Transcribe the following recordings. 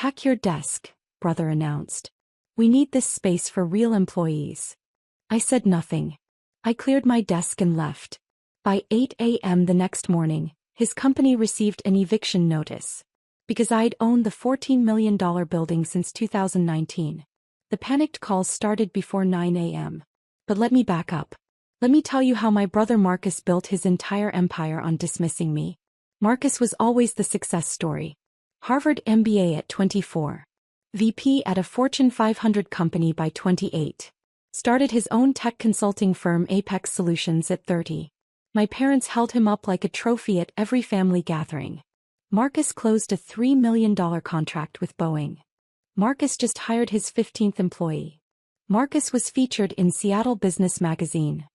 Pack your desk, brother announced. We need this space for real employees. I said nothing. I cleared my desk and left. By 8 a.m. the next morning, his company received an eviction notice. Because I'd owned the $14 million building since 2019. The panicked calls started before 9 a.m. But let me back up. Let me tell you how my brother Marcus built his entire empire on dismissing me. Marcus was always the success story. Harvard MBA at 24. VP at a Fortune 500 company by 28. Started his own tech consulting firm Apex Solutions at 30. My parents held him up like a trophy at every family gathering. Marcus closed a $3 million contract with Boeing. Marcus just hired his 15th employee. Marcus was featured in Seattle Business Magazine.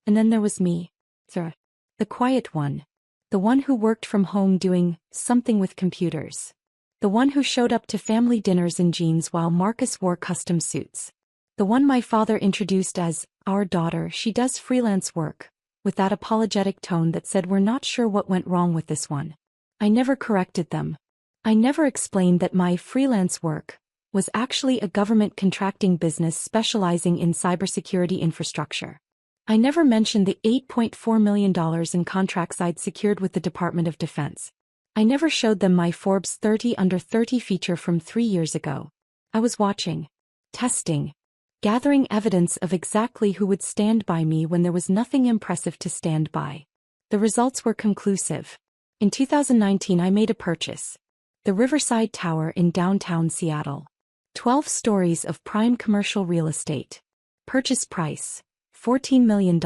And then there was me. The quiet one. The one who worked from home doing something with computers. The one who showed up to family dinners in jeans while Marcus wore custom suits. The one my father introduced as, our daughter, she does freelance work, with that apologetic tone that said we're not sure what went wrong with this one. I never corrected them. I never explained that my freelance work was actually a government contracting business specializing in cybersecurity infrastructure. I never mentioned the $8.4 million in contracts I'd secured with the Department of Defense. I never showed them my Forbes 30 Under 30 feature from 3 years ago. I was watching, testing, gathering evidence of exactly who would stand by me when there was nothing impressive to stand by. The results were conclusive. In 2019 I made a purchase. The Riverside Tower in downtown Seattle. 12 stories of prime commercial real estate. Purchase price, $14 million.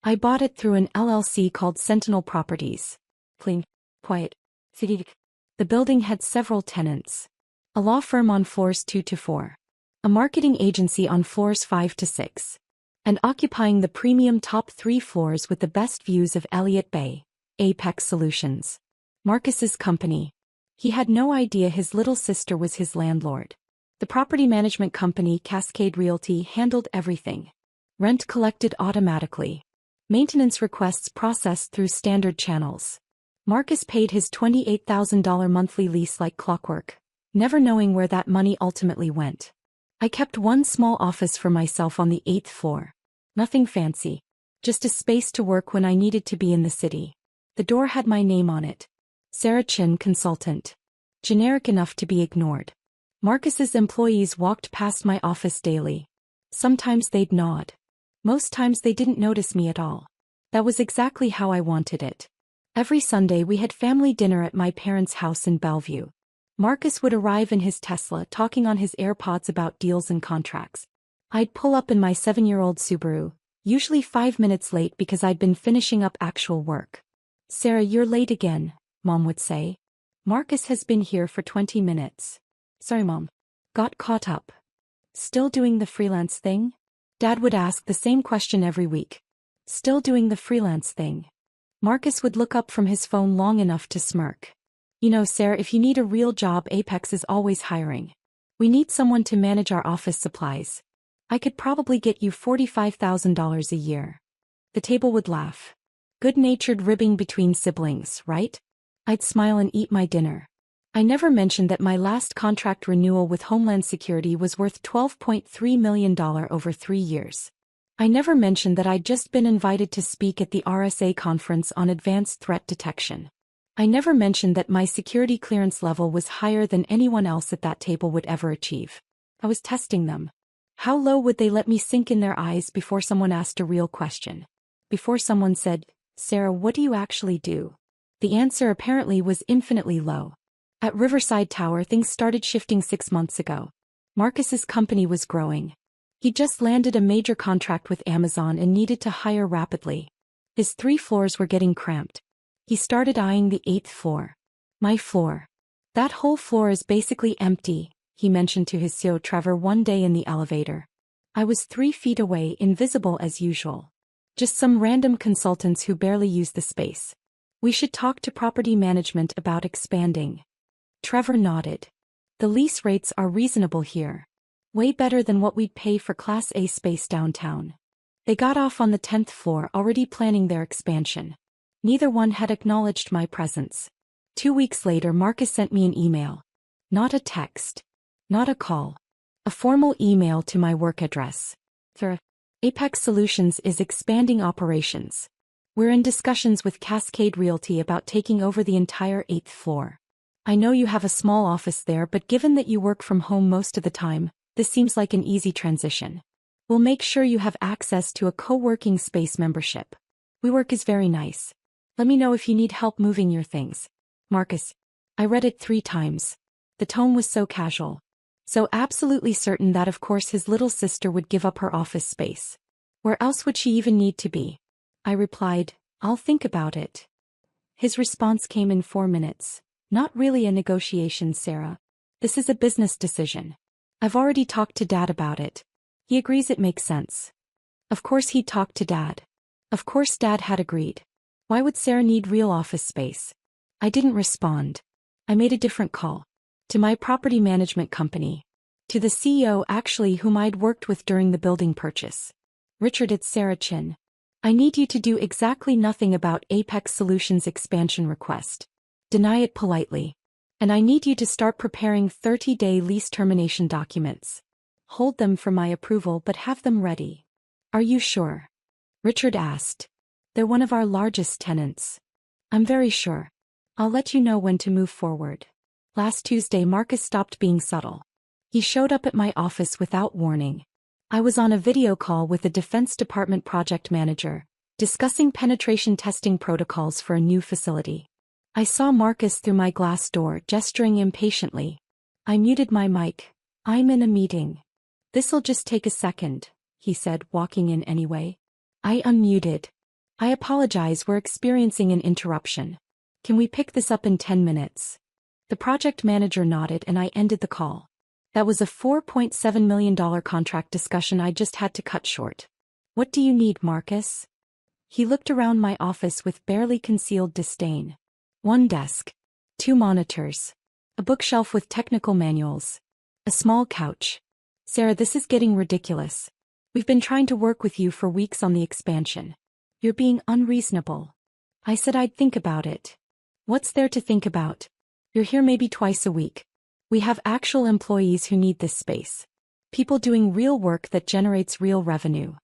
I bought it through an LLC called Sentinel Properties. Clean, quiet, city. The building had several tenants. A law firm on floors 2 to 4. A marketing agency on floors 5 to 6. And occupying the premium top 3 floors with the best views of Elliott Bay, Apex Solutions. Marcus's company. He had no idea his little sister was his landlord. The property management company Cascade Realty handled everything. Rent collected automatically. Maintenance requests processed through standard channels. Marcus paid his $28,000 monthly lease like clockwork, never knowing where that money ultimately went. I kept one small office for myself on the 8th floor. Nothing fancy. Just a space to work when I needed to be in the city. The door had my name on it. Sarah Chin, consultant. Generic enough to be ignored. Marcus's employees walked past my office daily. Sometimes they'd nod. Most times they didn't notice me at all. That was exactly how I wanted it. Every Sunday we had family dinner at my parents' house in Bellevue. Marcus would arrive in his Tesla talking on his AirPods about deals and contracts. I'd pull up in my 7-year-old Subaru, usually 5 minutes late because I'd been finishing up actual work. Sarah, you're late again, Mom would say. Marcus has been here for 20 minutes. Sorry, Mom. Got caught up. Still doing the freelance thing? Dad would ask the same question every week. Still doing the freelance thing? Marcus would look up from his phone long enough to smirk. You know, Sarah, if you need a real job, Apex is always hiring. We need someone to manage our office supplies. I could probably get you $45,000 a year. The table would laugh. Good-natured ribbing between siblings, right? I'd smile and eat my dinner. I never mentioned that my last contract renewal with Homeland Security was worth $12.3 million over 3 years. I never mentioned that I'd just been invited to speak at the RSA conference on advanced threat detection. I never mentioned that my security clearance level was higher than anyone else at that table would ever achieve. I was testing them. How low would they let me sink in their eyes before someone asked a real question? Before someone said, Sarah, what do you actually do? The answer apparently was infinitely low. At Riverside Tower things started shifting 6 months ago. Marcus's company was growing. He just landed a major contract with Amazon and needed to hire rapidly. His 3 floors were getting cramped. He started eyeing the 8th floor. My floor. That whole floor is basically empty, he mentioned to his CEO Trevor one day in the elevator. I was 3 feet away, invisible as usual. Just some random consultants who barely use the space. We should talk to property management about expanding. Trevor nodded. The lease rates are reasonable here. Way better than what we'd pay for Class A space downtown. They got off on the 10th floor, already planning their expansion. Neither one had acknowledged my presence. 2 weeks later Marcus sent me an email. Not a text. Not a call. A formal email to my work address. Apex Solutions is expanding operations. We're in discussions with Cascade Realty about taking over the entire 8th floor. I know you have a small office there, but given that you work from home most of the time, this seems like an easy transition. We'll make sure you have access to a co-working space membership. WeWork is very nice. Let me know if you need help moving your things. Marcus. I read it 3 times. The tone was so casual. So absolutely certain that of course his little sister would give up her office space. Where else would she even need to be? I replied, I'll think about it. His response came in 4 minutes. Not really a negotiation, Sarah. This is a business decision. I've already talked to Dad about it. He agrees it makes sense. Of course he'd talked to Dad. Of course Dad had agreed. Why would Sarah need real office space? I didn't respond. I made a different call. To my property management company. To the CEO actually whom I'd worked with during the building purchase. Richard, it's Sarah Chin. I need you to do exactly nothing about Apex Solutions expansion request. Deny it politely. And I need you to start preparing 30-day lease termination documents. Hold them for my approval but have them ready. Are you sure? Richard asked. They're one of our largest tenants. I'm very sure. I'll let you know when to move forward. Last Tuesday Marcus stopped being subtle. He showed up at my office without warning. I was on a video call with the Defense Department project manager, discussing penetration testing protocols for a new facility. I saw Marcus through my glass door, gesturing impatiently. I muted my mic. I'm in a meeting. This'll just take a second, he said, walking in anyway. I unmuted. I apologize, we're experiencing an interruption. Can we pick this up in 10 minutes? The project manager nodded and I ended the call. That was a $4.7 million contract discussion I just had to cut short. What do you need, Marcus? He looked around my office with barely concealed disdain. 1 desk. 2 monitors. A bookshelf with technical manuals. A small couch. Sarah, this is getting ridiculous. We've been trying to work with you for weeks on the expansion. You're being unreasonable. I said I'd think about it. What's there to think about? You're here maybe twice a week. We have actual employees who need this space. People doing real work that generates real revenue.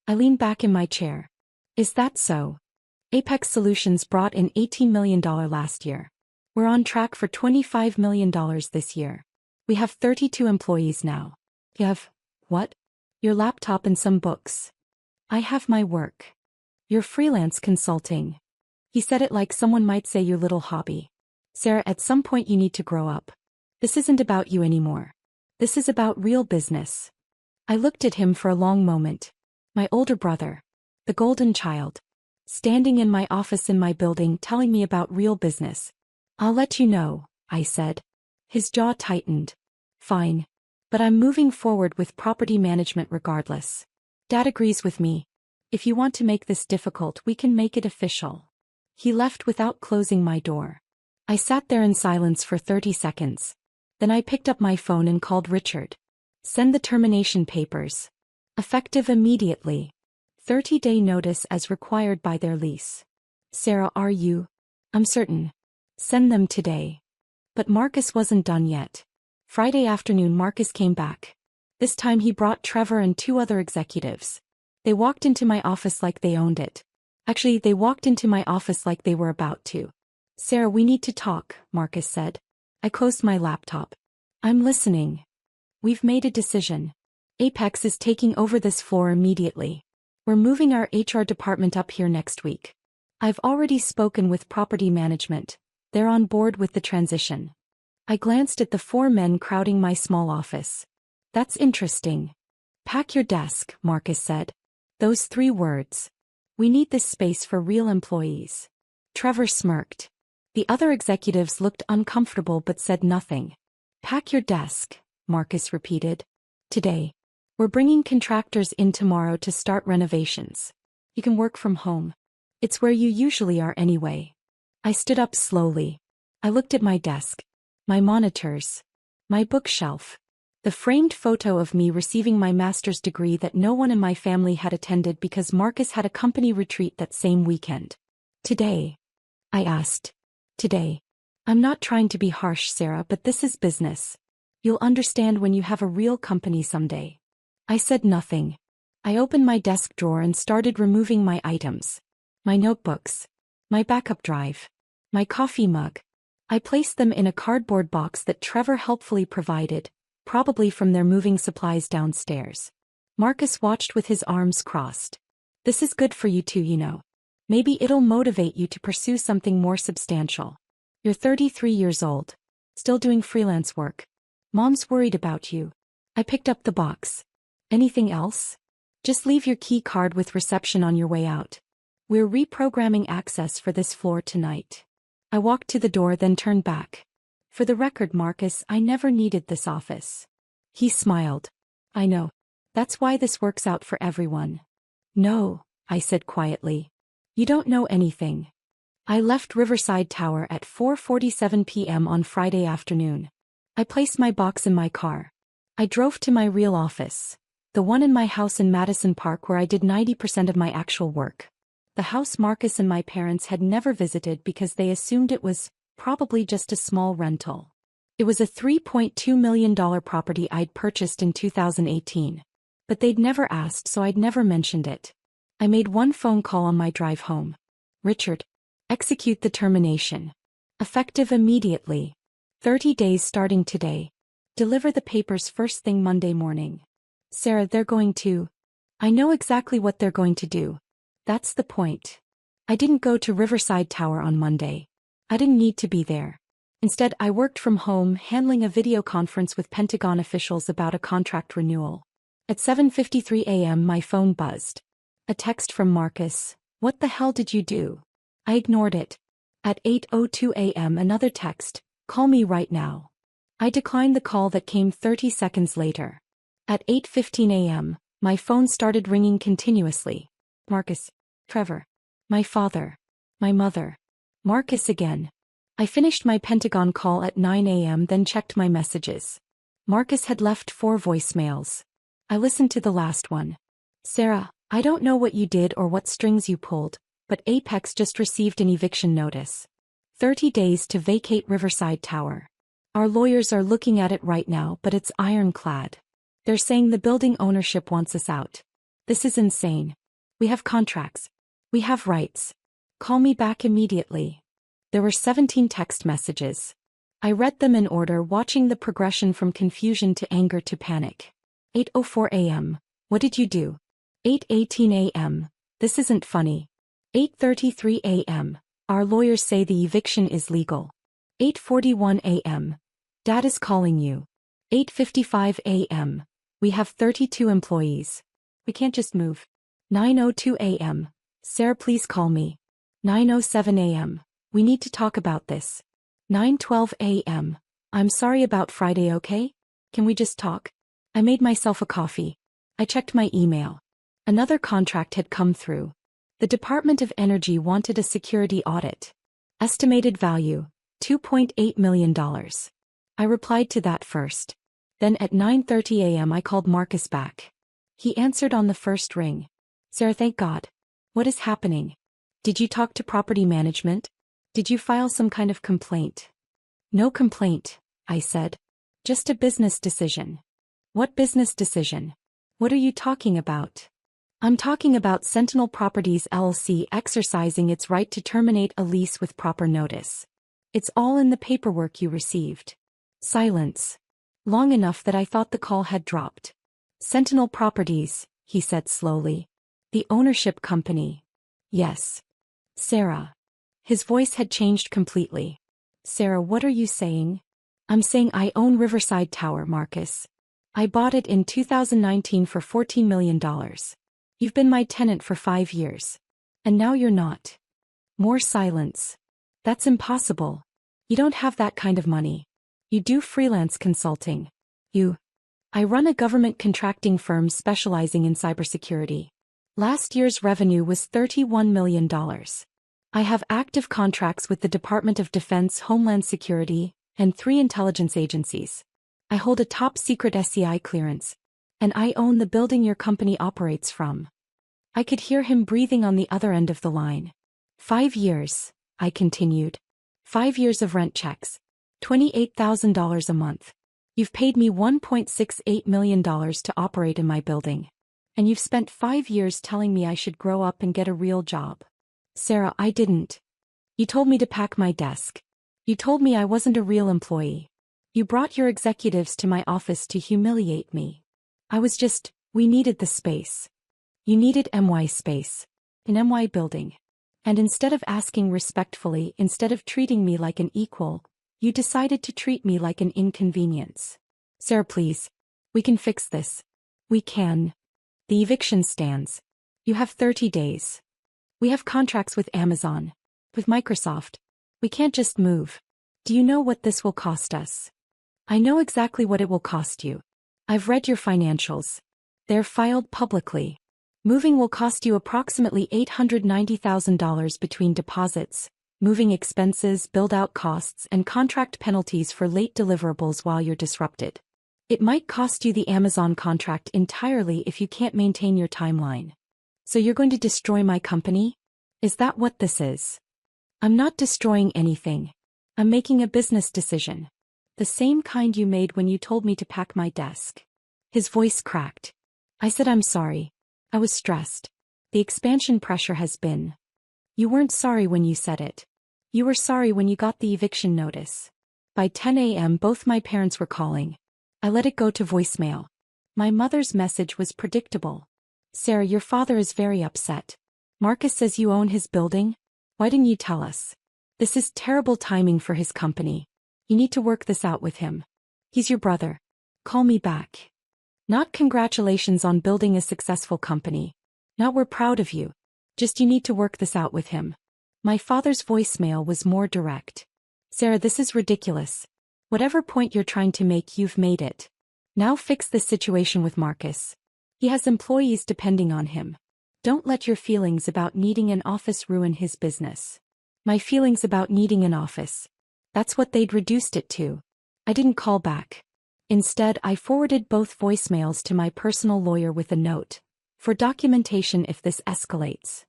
I leaned back in my chair. Is that so? Apex Solutions brought in $18 million last year. We're on track for $25 million this year. We have 32 employees now. You have, what? Your laptop and some books. I have my work. Your freelance consulting. He said it like someone might say your little hobby. Sarah, at some point you need to grow up. This isn't about you anymore. This is about real business. I looked at him for a long moment. My older brother. The golden child. Standing in my office in my building telling me about real business. I'll let you know, I said. His jaw tightened. Fine. But I'm moving forward with property management regardless. Dad agrees with me. If you want to make this difficult, we can make it official. He left without closing my door. I sat there in silence for 30 seconds. Then I picked up my phone and called Richard. Send the termination papers. Effective immediately. 30-day notice as required by their lease. Sarah, are you? I'm certain. Send them today. But Marcus wasn't done yet. Friday afternoon Marcus came back. This time he brought Trevor and 2 other executives. They walked into my office like they owned it. Actually, they walked into my office like they were about to. Sarah, we need to talk, Marcus said. I closed my laptop. I'm listening. We've made a decision. Apex is taking over this floor immediately. We're moving our HR department up here next week. I've already spoken with property management. They're on board with the transition. I glanced at the 4 men crowding my small office. That's interesting. Pack your desk, Marcus said. Those 3 words. We need this space for real employees. Trevor smirked. The other executives looked uncomfortable but said nothing. Pack your desk, Marcus repeated. Today. We're bringing contractors in tomorrow to start renovations. You can work from home. It's where you usually are anyway. I stood up slowly. I looked at my desk. My monitors. My bookshelf. The framed photo of me receiving my master's degree that no one in my family had attended because Marcus had a company retreat that same weekend. Today? I asked. Today. I'm not trying to be harsh, Sarah, but this is business. You'll understand when you have a real company someday. I said nothing. I opened my desk drawer and started removing my items. My notebooks. My backup drive. My coffee mug. I placed them in a cardboard box that Trevor helpfully provided, probably from their moving supplies downstairs. Marcus watched with his arms crossed. This is good for you too, you know. Maybe it'll motivate you to pursue something more substantial. You're 33 years old. Still doing freelance work. Mom's worried about you. I picked up the box. Anything else? Just leave your key card with reception on your way out. We're reprogramming access for this floor tonight. I walked to the door then turned back. For the record, Marcus, I never needed this office. He smiled. I know. That's why this works out for everyone. No, I said quietly. You don't know anything. I left Riverside Tower at 4:47 p.m. on Friday afternoon. I placed my box in my car. I drove to my real office. The one in my house in Madison Park where I did 90% of my actual work. The house Marcus and my parents had never visited because they assumed it was probably just a small rental. It was a $3.2 million property I'd purchased in 2018. But they'd never asked, so I'd never mentioned it. I made one phone call on my drive home. Richard, execute the termination. Effective immediately. 30 days starting today. Deliver the papers first thing Monday morning. Sarah, they're going to. I know exactly what they're going to do. That's the point. I didn't go to Riverside Tower on Monday. I didn't need to be there. Instead, I worked from home handling a video conference with Pentagon officials about a contract renewal. At 7:53 a.m. my phone buzzed. A text from Marcus. What the hell did you do? I ignored it. At 8:02 a.m. another text. Call me right now. I declined the call that came 30 seconds later. At 8:15 a.m., my phone started ringing continuously. Marcus. Trevor. My father. My mother. Marcus again. I finished my Pentagon call at 9 a.m. then checked my messages. Marcus had left 4 voicemails. I listened to the last one. Sarah, I don't know what you did or what strings you pulled, but Apex just received an eviction notice. 30 days to vacate Riverside Tower. Our lawyers are looking at it right now, but it's ironclad. They're saying the building ownership wants us out. This is insane. We have contracts. We have rights. Call me back immediately. There were 17 text messages. I read them in order, watching the progression from confusion to anger to panic. 8:04 a.m. What did you do? 8:18 a.m. This isn't funny. 8:33 a.m. Our lawyers say the eviction is legal. 8:41 a.m. Dad is calling you. 8:55 a.m. We have 32 employees. We can't just move. 9:02 a.m. Sarah, please call me. 9:07 a.m. We need to talk about this. 9:12 a.m. I'm sorry about Friday, okay? Can we just talk? I made myself a coffee. I checked my email. Another contract had come through. The Department of Energy wanted a security audit. Estimated value, $2.8 million. I replied to that first. Then at 9:30 a.m. I called Marcus back. He answered on the first ring. Sarah, thank God. What is happening? Did you talk to property management? Did you file some kind of complaint? No complaint, I said. Just a business decision. What business decision? What are you talking about? I'm talking about Sentinel Properties LLC exercising its right to terminate a lease with proper notice. It's all in the paperwork you received. Silence. Long enough that I thought the call had dropped. Sentinel Properties, he said slowly. The ownership company. Yes. Sarah. His voice had changed completely. Sarah, what are you saying? I'm saying I own Riverside Tower, Marcus. I bought it in 2019 for $14 million. You've been my tenant for 5 years. And now you're not. More silence. That's impossible. You don't have that kind of money. You do freelance consulting. I run a government contracting firm specializing in cybersecurity. Last year's revenue was $31 million. I have active contracts with the Department of Defense, Homeland Security, and 3 intelligence agencies. I hold a top-secret SCI clearance. And I own the building your company operates from. I could hear him breathing on the other end of the line. 5 years, I continued. 5 years of rent checks. $28,000 a month. You've paid me $1.68 million to operate in my building. And you've spent 5 years telling me I should grow up and get a real job. Sarah, I didn't. You told me to pack my desk. You told me I wasn't a real employee. You brought your executives to my office to humiliate me. We needed the space. You needed MY space. An MY building. And instead of asking respectfully, instead of treating me like an equal, you decided to treat me like an inconvenience. Sarah, please. We can fix this. We can. The eviction stands. You have 30 days. We have contracts with Amazon. With Microsoft. We can't just move. Do you know what this will cost us? I know exactly what it will cost you. I've read your financials. They're filed publicly. Moving will cost you approximately $890,000 between deposits, moving expenses, build-out costs, and contract penalties for late deliverables while you're disrupted. It might cost you the Amazon contract entirely if you can't maintain your timeline. So you're going to destroy my company? Is that what this is? I'm not destroying anything. I'm making a business decision. The same kind you made when you told me to pack my desk. His voice cracked. I said I'm sorry. I was stressed. The expansion pressure has been. You weren't sorry when you said it. You were sorry when you got the eviction notice. By 10 a.m. both my parents were calling. I let it go to voicemail. My mother's message was predictable. Sarah, your father is very upset. Marcus says you own his building? Why didn't you tell us? This is terrible timing for his company. You need to work this out with him. He's your brother. Call me back. Not congratulations on building a successful company. Not we're proud of you. Just you need to work this out with him. My father's voicemail was more direct. Sarah, this is ridiculous. Whatever point you're trying to make, you've made it. Now fix this situation with Marcus. He has employees depending on him. Don't let your feelings about needing an office ruin his business. My feelings about needing an office. That's what they'd reduced it to. I didn't call back. Instead, I forwarded both voicemails to my personal lawyer with a note. For documentation if this escalates.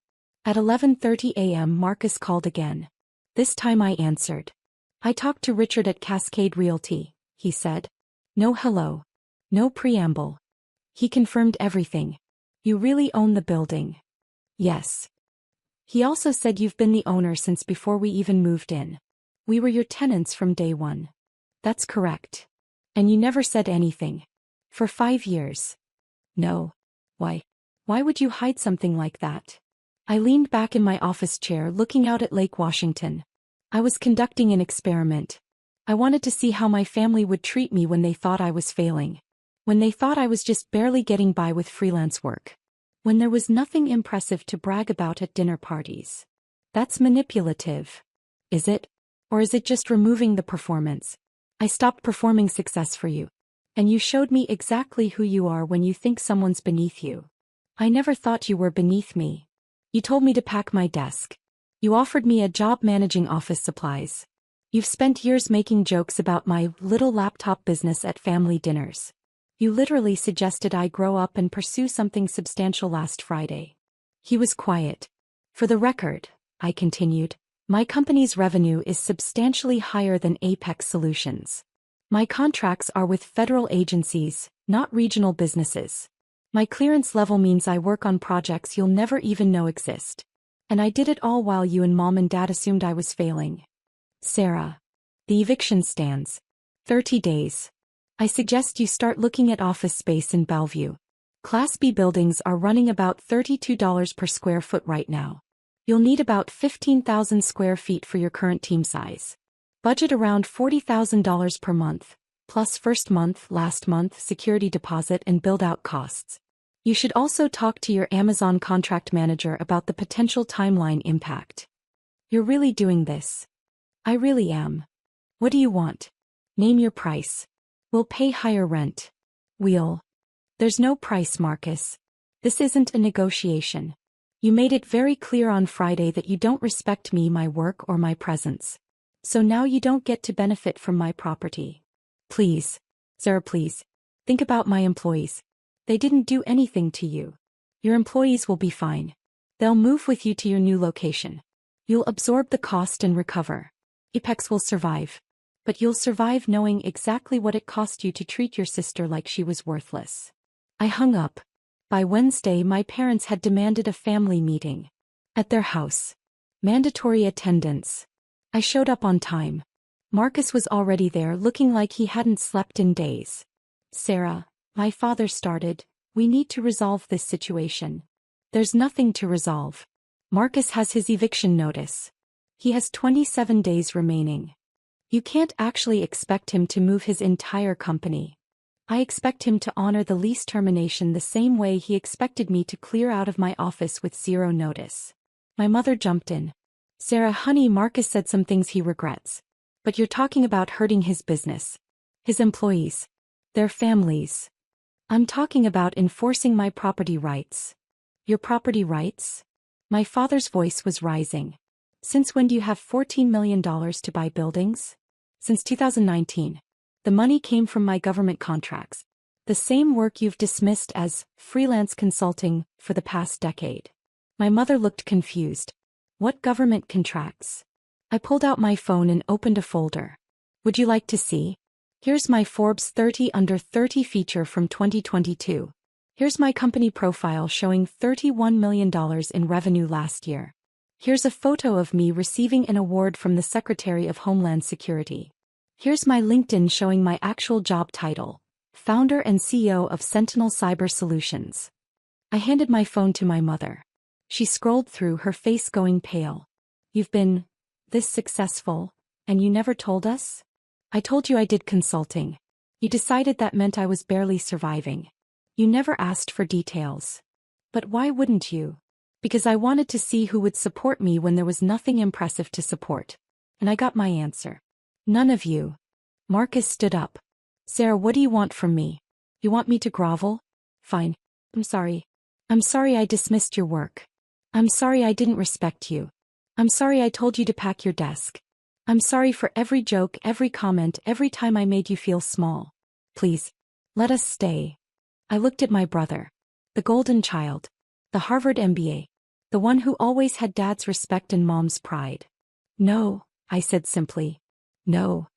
At 11:30 a.m. Marcus called again. This time I answered. I talked to Richard at Cascade Realty, he said. No hello. No preamble. He confirmed everything. You really own the building? Yes. He also said you've been the owner since before we even moved in. We were your tenants from day one. That's correct. And you never said anything. For 5 years. No. Why? Why would you hide something like that? I leaned back in my office chair looking out at Lake Washington. I was conducting an experiment. I wanted to see how my family would treat me when they thought I was failing. When they thought I was just barely getting by with freelance work. When there was nothing impressive to brag about at dinner parties. That's manipulative. Is it? Or is it just removing the performance? I stopped performing success for you. And you showed me exactly who you are when you think someone's beneath you. I never thought you were beneath me. You told me to pack my desk. You offered me a job managing office supplies. You've spent years making jokes about my little laptop business at family dinners. You literally suggested I grow up and pursue something substantial last Friday. He was quiet. For the record, I continued, my company's revenue is substantially higher than Apex Solutions. My contracts are with federal agencies, not regional businesses. My clearance level means I work on projects you'll never even know exist. And I did it all while you and mom and dad assumed I was failing. Sarah. The eviction stands. 30 days. I suggest you start looking at office space in Bellevue. Class B buildings are running about $32 per square foot right now. You'll need about 15,000 square feet for your current team size. Budget around $40,000 per month, plus first month, last month, security deposit and build-out costs. You should also talk to your Amazon contract manager about the potential timeline impact. You're really doing this. I really am. What do you want? Name your price. We'll pay higher rent. There's no price, Marcus. This isn't a negotiation. You made it very clear on Friday that you don't respect me, my work, or my presence. So now you don't get to benefit from my property. Please, Sarah, please. Think about my employees. They didn't do anything to you. Your employees will be fine. They'll move with you to your new location. You'll absorb the cost and recover. Apex will survive. But you'll survive knowing exactly what it cost you to treat your sister like she was worthless. I hung up. By Wednesday, my parents had demanded a family meeting. At their house. Mandatory attendance. I showed up on time. Marcus was already there, looking like he hadn't slept in days. Sarah, my father started, we need to resolve this situation. There's nothing to resolve. Marcus has his eviction notice. He has 27 days remaining. You can't actually expect him to move his entire company. I expect him to honor the lease termination the same way he expected me to clear out of my office with 0 notice. My mother jumped in. Sarah, honey, Marcus said some things he regrets. But you're talking about hurting his business. His employees. Their families. I'm talking about enforcing my property rights. Your property rights? My father's voice was rising. Since when do you have $14 million to buy buildings? Since 2019. The money came from my government contracts. The same work you've dismissed as freelance consulting for the past decade. My mother looked confused. What government contracts? I pulled out my phone and opened a folder. Would you like to see? Here's my Forbes 30 Under 30 feature from 2022. Here's my company profile showing $31 million in revenue last year. Here's a photo of me receiving an award from the Secretary of Homeland Security. Here's my LinkedIn showing my actual job title, founder and CEO of Sentinel Cyber Solutions. I handed my phone to my mother. She scrolled through, her face going pale. You've been this successful, and you never told us? I told you I did consulting. You decided that meant I was barely surviving. You never asked for details. But why wouldn't you? Because I wanted to see who would support me when there was nothing impressive to support. And I got my answer. None of you. Marcus stood up. Sarah, what do you want from me? You want me to grovel? Fine. I'm sorry. I'm sorry I dismissed your work. I'm sorry I didn't respect you. I'm sorry I told you to pack your desk. I'm sorry for every joke, every comment, every time I made you feel small. Please, let us stay. I looked at my brother. The golden child. The Harvard MBA. The one who always had dad's respect and mom's pride. No, I said simply. No.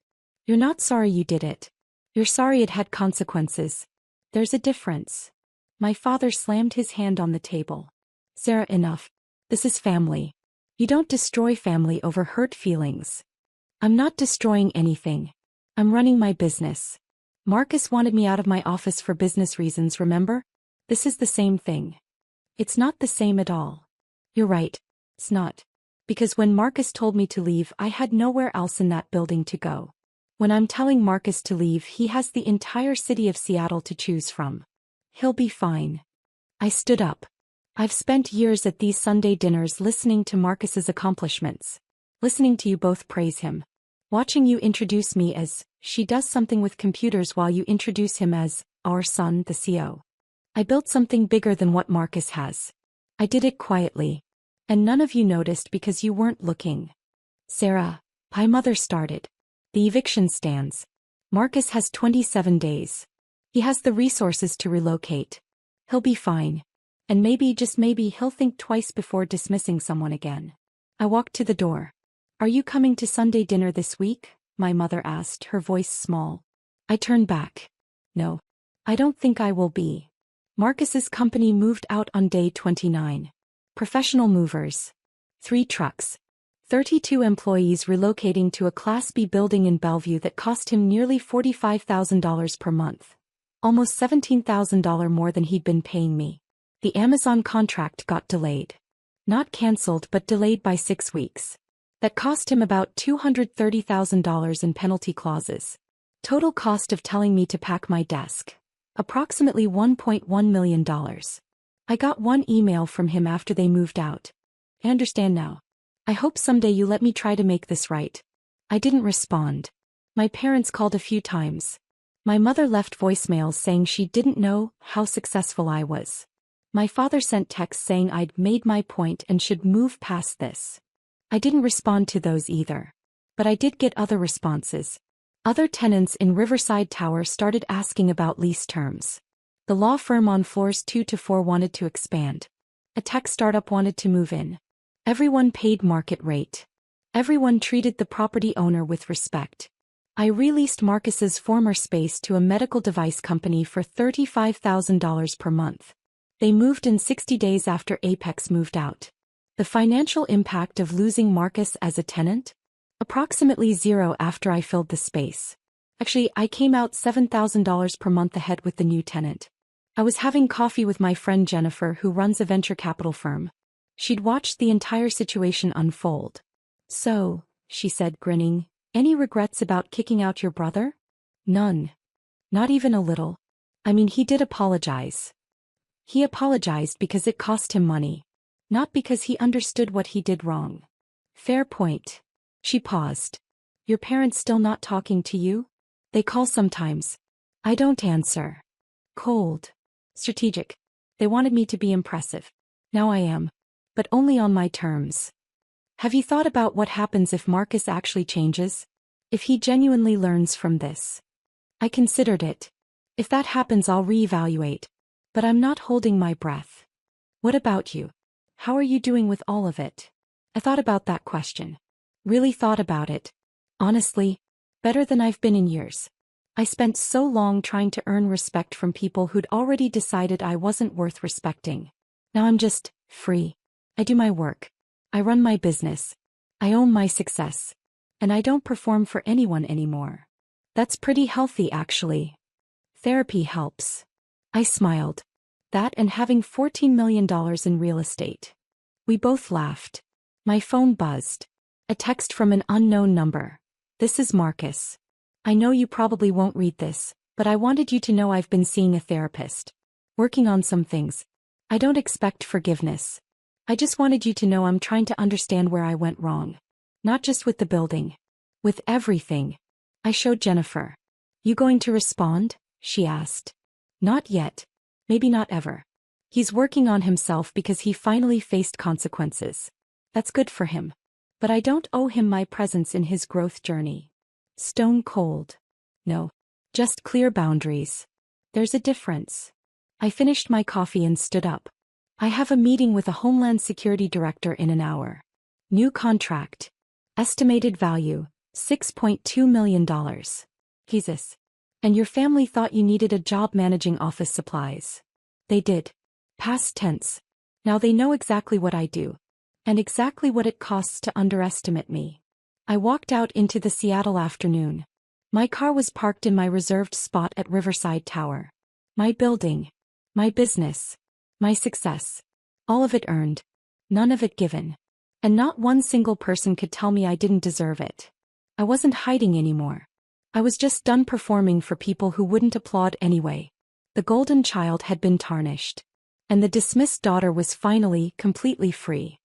You're not sorry you did it. You're sorry it had consequences. There's a difference. My father slammed his hand on the table. Sarah, enough. This is family. You don't destroy family over hurt feelings. I'm not destroying anything. I'm running my business. Marcus wanted me out of my office for business reasons, remember? This is the same thing. It's not the same at all. You're right. It's not. Because when Marcus told me to leave, I had nowhere else in that building to go. When I'm telling Marcus to leave, he has the entire city of Seattle to choose from. He'll be fine. I stood up. I've spent years at these Sunday dinners listening to Marcus's accomplishments. Listening to you both praise him. Watching you introduce me as, she does something with computers, while you introduce him as, our son, the CEO. I built something bigger than what Marcus has. I did it quietly. And none of you noticed because you weren't looking. Sarah, my mother started. The eviction stands. Marcus has 27 days. He has the resources to relocate. He'll be fine. And maybe, just maybe, he'll think twice before dismissing someone again. I walked to the door. Are you coming to Sunday dinner this week? My mother asked, her voice small. I turned back. No. I don't think I will be. Marcus's company moved out on day 29. Professional movers. 3 trucks. 32 employees relocating to a Class B building in Bellevue that cost him nearly $45,000 per month. Almost $17,000 more than he'd been paying me. The Amazon contract got delayed. Not cancelled, but delayed by 6 weeks. That cost him about $230,000 in penalty clauses. Total cost of telling me to pack my desk. Approximately $1.1 million. I got one email from him after they moved out. I understand now. I hope someday you let me try to make this right. I didn't respond. My parents called a few times. My mother left voicemails saying she didn't know how successful I was. My father sent texts saying I'd made my point and should move past this. I didn't respond to those either. But I did get other responses. Other tenants in Riverside Tower started asking about lease terms. The law firm on floors 2 to 4 wanted to expand. A tech startup wanted to move in. Everyone paid market rate. Everyone treated the property owner with respect. I released Marcus's former space to a medical device company for $35,000 per month. They moved in 60 days after Apex moved out. The financial impact of losing Marcus as a tenant? Approximately zero after I filled the space. Actually, I came out $7,000 per month ahead with the new tenant. I was having coffee with my friend Jennifer, who runs a venture capital firm. She'd watched the entire situation unfold. "So," she said, grinning, "any regrets about kicking out your brother?" "None. Not even a little. I mean, he did apologize. He apologized because it cost him money. Not because he understood what he did wrong." "Fair point." She paused. "Your parents still not talking to you?" "They call sometimes. I don't answer." "Cold. Strategic. They wanted me to be impressive. Now I am. But only on my terms." "Have you thought about what happens if Marcus actually changes? If he genuinely learns from this?" "I considered it. If that happens, I'll reevaluate. But I'm not holding my breath." "What about you? How are you doing with all of it?" I thought about that question. Really thought about it. Honestly, better than I've been in years. I spent so long trying to earn respect from people who'd already decided I wasn't worth respecting. Now I'm just free. I do my work. I run my business. I own my success. And I don't perform for anyone anymore. That's pretty healthy, actually. Therapy helps. I smiled. That and having $14 million in real estate. We both laughed. My phone buzzed. A text from an unknown number. "This is Marcus. I know you probably won't read this, but I wanted you to know I've been seeing a therapist. Working on some things. I don't expect forgiveness. I just wanted you to know I'm trying to understand where I went wrong. Not just with the building. With everything." I showed Jennifer. "You going to respond?" she asked. "Not yet. Maybe not ever. He's working on himself because he finally faced consequences. That's good for him. But I don't owe him my presence in his growth journey." Stone cold. No. Just clear boundaries. There's a difference. I finished my coffee and stood up. "I have a meeting with a Homeland Security director in an hour. New contract. Estimated value, $6.2 million. Jesus. And your family thought you needed a job managing office supplies. They did. Past tense. Now they know exactly what I do. And exactly what it costs to underestimate me." I walked out into the Seattle afternoon. My car was parked in my reserved spot at Riverside Tower. My building. My business. My success. All of it earned. None of it given. And not one single person could tell me I didn't deserve it. I wasn't hiding anymore. I was just done performing for people who wouldn't applaud anyway. The golden child had been tarnished. And the dismissed daughter was finally completely free.